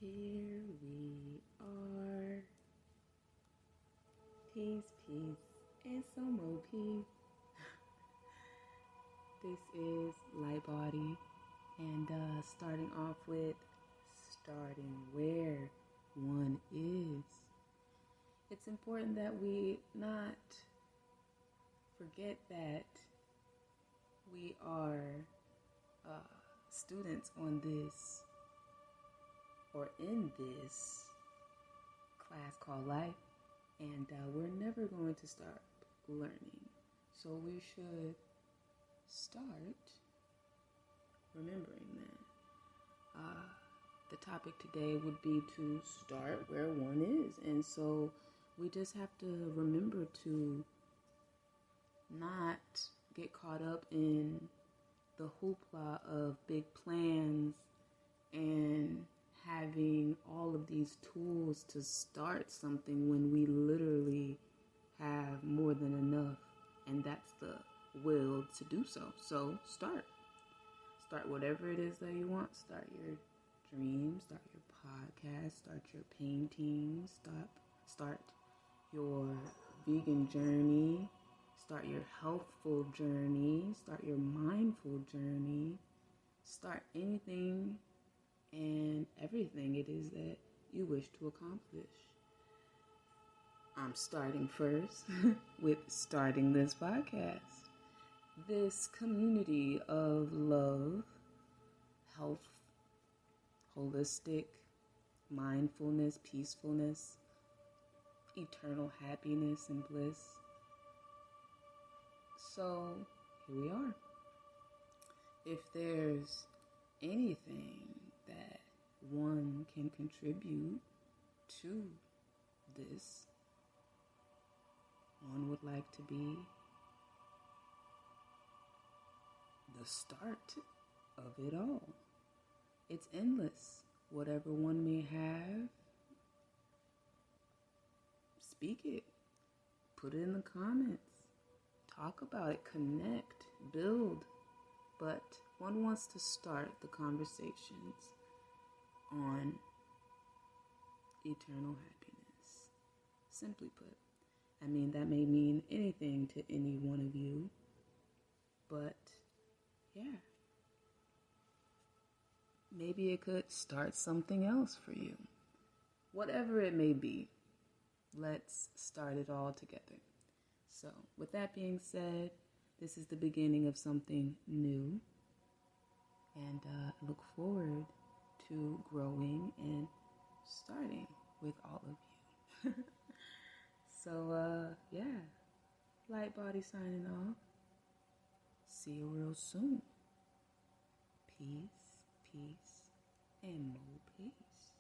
Here we are. Peace, peace, and some more peace. This is Light Body, and starting off with starting where one is. It's important that we not forget that we are students on this or in this class called life, and we're never going to stop learning. So we should start remembering that. The topic today would be to start where one is, and so we just have to remember to not get caught up in the hoopla of big plans and having all of these tools to start something when we literally have more than enough, and that's the will to do so. So start whatever it is that you want. Start your dreams, start your podcast, start your painting, start your vegan journey, start your healthful journey, start your mindful journey, start anything and everything it is that you wish to accomplish. I'm starting first with starting this podcast. This community of love, health, holistic, mindfulness, peacefulness, eternal happiness and bliss. So here we are. If there's anything that one can contribute to this, one would like to be the start of it all. It's endless. Whatever one may have, speak it. Put it in the comments. Talk about it. Connect. Build. But one wants to start the conversations on eternal happiness. Simply put. I mean, that may mean anything to any one of you. But, yeah. Maybe it could start something else for you. Whatever it may be, let's start it all together. So, with that being said, this is the beginning of something new. And I look forward to growing and starting with all of you. So, yeah. Light Body signing off. See you real soon. Peace, peace, and more peace.